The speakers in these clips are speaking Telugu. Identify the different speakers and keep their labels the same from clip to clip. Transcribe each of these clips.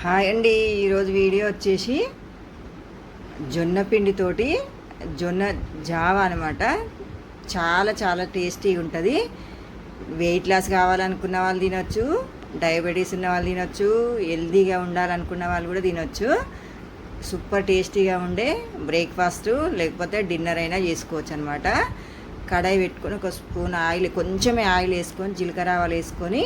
Speaker 1: హాయ్ అండి. ఈరోజు వీడియో వచ్చేసి జొన్న పిండితోటి జొన్న జావా అనమాట. చాలా చాలా టేస్టీగా ఉంటుంది. వెయిట్ లాస్ కావాలనుకున్న వాళ్ళు తినొచ్చు, డయాబెటీస్ ఉన్న వాళ్ళు తినొచ్చు, హెల్తీగా ఉండాలనుకున్న వాళ్ళు కూడా తినొచ్చు. సూపర్ టేస్టీగా ఉండే బ్రేక్ఫాస్ట్ లేకపోతే డిన్నర్ అయినా చేసుకోవచ్చు అనమాట. కడాయి పెట్టుకొని ఒక స్పూన్ ఆయిల్, కొంచెమే ఆయిల్ వేసుకొని జీలకర్ర ఆవాలు వేసుకొని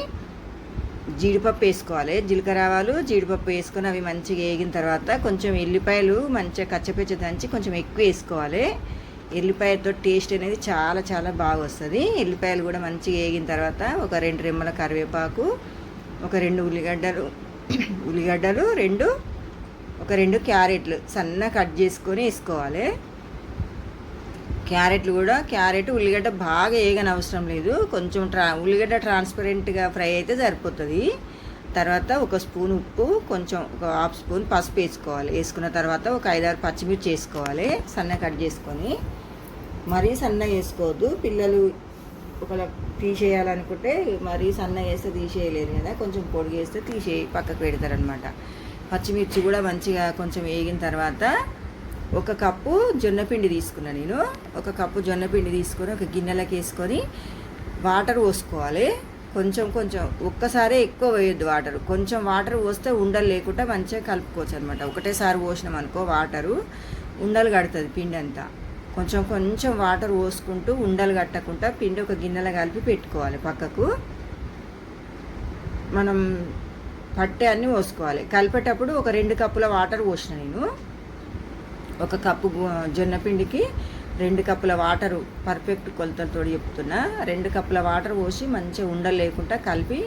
Speaker 1: జీడిపప్పు వేసుకోవాలి. జీలకర్ర ఆవాలు జీడిపప్పు వేసుకొని అవి మంచిగా వేగిన తర్వాత కొంచెం ఎల్లిపాయలు మంచిగా కచ్చపచ్చ దంచి కొంచెం ఎక్కువ వేసుకోవాలి. ఎల్లిపాయతో టేస్ట్ అనేది చాలా చాలా బాగా వస్తుంది. ఎల్లిపాయలు కూడా మంచిగా వేగిన తర్వాత ఒక 2 రెమ్మల కరివేపాకు, ఒక 2 ఉల్లిగడ్డలు ఒక 2 క్యారెట్లు సన్న కట్ చేసుకొని వేసుకోవాలి. క్యారెట్ ఉల్లిగడ్డ బాగా వేయగని అవసరం లేదు. కొంచెం ఉల్లిగడ్డ ట్రాన్స్పరెంట్గా ఫ్రై అయితే సరిపోతుంది. తర్వాత ఒక స్పూన్ ఉప్పు, కొంచెం ఒక హాఫ్ స్పూన్ పసుపు వేసుకోవాలి. వేసుకున్న తర్వాత ఒక 5-6 పచ్చిమిర్చి వేసుకోవాలి సన్న కట్ చేసుకొని. మరీ సన్న వేసుకోవద్దు, పిల్లలు ఒకవేళ తీసేయాలనుకుంటే మరీ సన్న వేస్తే తీసేయలేరు కదా, కొంచెం పొడిగి వేస్తే పక్కకు పెడతారనమాట. పచ్చిమిర్చి కూడా మంచిగా కొంచెం వేగిన తర్వాత ఒక కప్పు జొన్నపిండి తీసుకున్నా నేను. ఒక కప్పు జొన్నపిండి తీసుకొని ఒక గిన్నెలోకి వేసుకొని వాటర్ పోసుకోవాలి. కొంచెం ఒక్కసారి ఎక్కువ వేయొద్దు వాటర్. కొంచెం వాటర్ పోస్తే ఉండలు లేకుండా మంచిగా కలుపుకోవచ్చు అనమాట. ఒకటేసారి పోసినాం అనుకో వాటరు ఉండలు కడుతుంది పిండి అంతా. కొంచెం వాటర్ పోసుకుంటూ ఉండలు కట్టకుండా పిండి ఒక గిన్నెలో కలిపి పెట్టుకోవాలి పక్కకు. మనం పట్టే అన్నీ పోసుకోవాలి. కలిపేటప్పుడు ఒక 2 కప్పుల వాటర్ పోసిన నేను. ఒక కప్పు జొన్నపిండికి 2 కప్పుల వాటరు, పర్ఫెక్ట్ కొలతలతో చెప్తున్నా. 2 కప్పుల వాటర్ పోసి మంచిగా ఉండలు లేకుండా కలిపి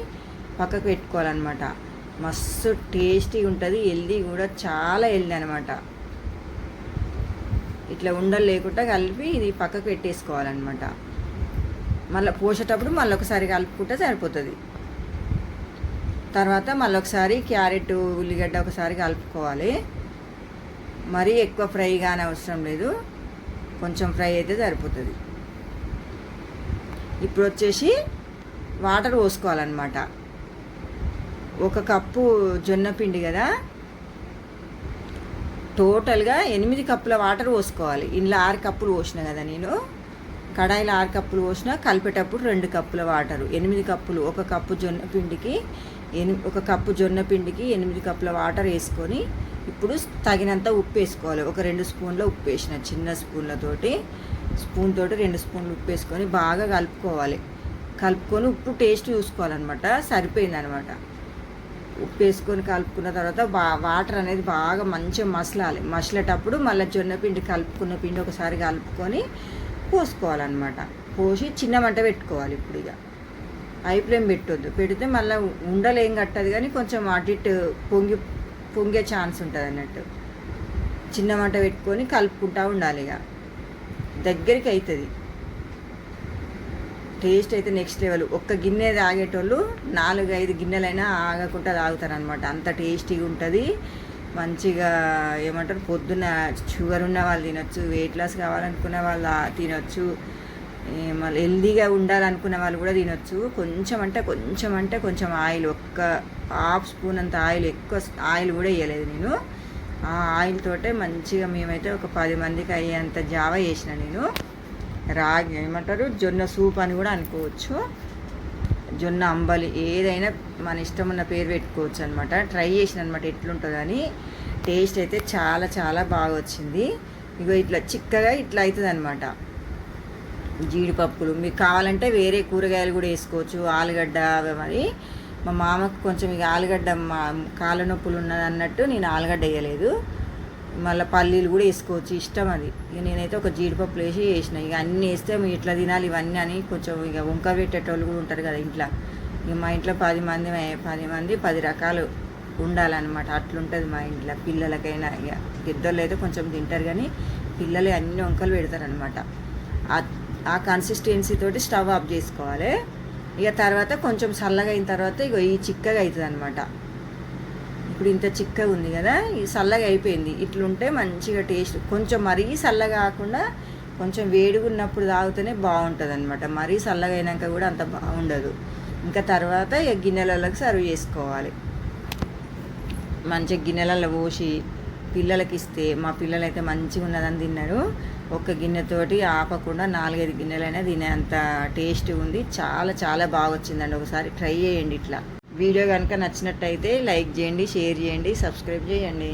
Speaker 1: పక్కకు పెట్టుకోవాలన్నమాట. మస్తు టేస్టీ ఉంటుంది, హెల్దీ కూడా, చాలా హెల్దీ అనమాట. ఇట్లా ఉండలు లేకుండా కలిపి ఇది పక్కకు పెట్టేసుకోవాలన్నమాట. మళ్ళీ పోసేటప్పుడు మళ్ళీ ఒకసారి కలుపుకుంటే సరిపోతుంది. తర్వాత మళ్ళీ ఒకసారి క్యారెట్ ఉల్లిగడ్డ ఒకసారి కలుపుకోవాలి. మరీ ఎక్కువ ఫ్రై కానీ అవసరం లేదు, కొంచెం ఫ్రై అయితే సరిపోతుంది. ఇప్పుడు వచ్చేసి వాటర్ పోసుకోవాలన్నమాట. ఒక కప్పు జొన్నపిండి కదా, టోటల్గా 8 కప్పుల వాటర్ పోసుకోవాలి. ఇంట్లో 6 కప్పులు పోసిన కదా నేను, కడాయిలో 6 కప్పులు పోసిన. కలిపేటప్పుడు 2 కప్పుల వాటరు, 8 కప్పులు. ఒక కప్పు జొన్నపిండికి 8 కప్పుల వాటర్ వేసుకొని ఇప్పుడు తగినంత ఉప్పు వేసుకోవాలి. ఒక 2 స్పూన్ల ఉప్పు వేసిన, చిన్న స్పూన్ తోటి 2 స్పూన్లు ఉప్పు వేసుకొని బాగా కలుపుకొని ఉప్పు టేస్ట్ చూసుకోవాలన్నమాట. సరిపోయిందనమాట. ఉప్పు వేసుకొని కలుపుకున్న తర్వాత వాటర్ అనేది బాగా మంచిగా మసలేటప్పుడు మళ్ళీ జొన్నపిండి కలుపుకున్న పిండి ఒకసారి కలుపుకొని పోసుకోవాలన్నమాట. పోసి చిన్న మంట పెట్టుకోవాలి. ఇప్పుడు ఇక హై ఫ్లేమ్ పెట్టొద్దు, పెడితే మళ్ళీ ఉండలేం కట్టదు కానీ కొంచెం అటు ఇటు పొంగే ఛాన్స్ ఉంటుంది అన్నట్టు. చిన్న మంట పెట్టుకొని కలుపుకుంటూ ఉండాలి. ఇక దగ్గరికి అవుతుంది. టేస్ట్ అయితే నెక్స్ట్ లెవెల్. ఒక్క గిన్నె తాగేటోళ్ళు 4-5 గిన్నెలైనా ఆగకుండా తాగుతారనమాట. అంత టేస్టీగా ఉంటుంది. మంచిగా ఏమంటారు, పొద్దున్న షుగర్ ఉన్న వాళ్ళు తినొచ్చు, వెయిట్ లాస్ కావాలనుకున్న వాళ్ళు తినొచ్చు, మళ్ళీ హెల్దీగా ఉండాలనుకున్న వాళ్ళు కూడా తినొచ్చు. కొంచెం ఆయిల్, ఒక్క హాఫ్ స్పూన్ అంత ఆయిల్, ఎక్కువ ఆయిల్ కూడా వేయలేదు నేను. ఆ ఆయిల్ తోటే మంచిగా మేమైతే ఒక 10 మందికి అయ్యేంత జావా చేసిన నేను. ఏమంటారు, జొన్న సూప్ అని కూడా అనుకోవచ్చు, జొన్న అంబలి, ఏదైనా మన ఇష్టం ఉన్న పేరు పెట్టుకోవచ్చు అనమాట. ట్రై చేసిన అనమాట ఎట్లుంటుందని. టేస్ట్ అయితే చాలా చాలా బాగా వచ్చింది. ఇగో ఇట్లా చిక్కగా ఇట్లా అవుతుంది అనమాట. జీడిపప్పులు మీకు కావాలంటే వేరే కూరగాయలు కూడా వేసుకోవచ్చు, ఆలుగడ్డ. మరి మా మామకు కొంచెం ఇక ఆలుగడ్డ కాళ్ళ నొప్పులు ఉన్నది అన్నట్టు నేను ఆలుగడ్డ వేయలేదు. మళ్ళీ పల్లీలు కూడా వేసుకోవచ్చు, ఇష్టం అది. ఇక నేనైతే ఒక జీడిపప్పులు వేసి చేసిన. ఇక అన్నీ వేస్తే మీరు ఇట్లా తినాలి ఇవన్నీ అని కొంచెం ఇక వంక పెట్టేటోళ్ళు కూడా ఉంటారు కదా ఇంట్లో. ఇక మా ఇంట్లో 10 మంది 10 రకాలు ఉండాలన్నమాట. అట్లుంటుంది మా ఇంట్లో. పిల్లలకైనా ఇక పెద్దోళ్ళు అయితే కొంచెం తింటారు కానీ పిల్లలు అన్ని వంకలు పెడతారనమాట. ఆ కన్సిస్టెన్సీ తోటి స్టవ్ ఆఫ్ చేసుకోవాలి. ఇక తర్వాత కొంచెం చల్లగా అయిన తర్వాత ఇక ఈ చిక్కగా అవుతుంది అనమాట. ఇప్పుడు ఇంత చిక్కగా ఉంది కదా, ఈ చల్లగా అయిపోయింది. ఇట్లుంటే మంచిగా టేస్ట్. కొంచెం మరీ చల్లగా కాకుండా కొంచెం వేడిగా ఉన్నప్పుడు తాగితేనే బాగుంటుంది అనమాట. మరీ చల్లగా అయినాక కూడా అంత బాగుండదు. ఇంకా తర్వాత ఇక గిన్నెలలోకి సర్వ్ చేసుకోవాలి. మంచిగా గిన్నెలలో పోసి పిల్లలకి ఇస్తే మా పిల్లలు అయితే మంచిగా ఉన్నదని తిన్నారు. ఒక్క గిన్నెతోటి ఆపకుండా 4-5 గిన్నెలైనా తినేంత టేస్ట్ ఉంది. చాలా చాలా బాగా వచ్చిందండి. ఒకసారి ట్రై చేయండి ఇట్లా. వీడియో కనుక నచ్చినట్టయితే లైక్ చేయండి, షేర్ చేయండి, సబ్స్క్రైబ్ చేయండి.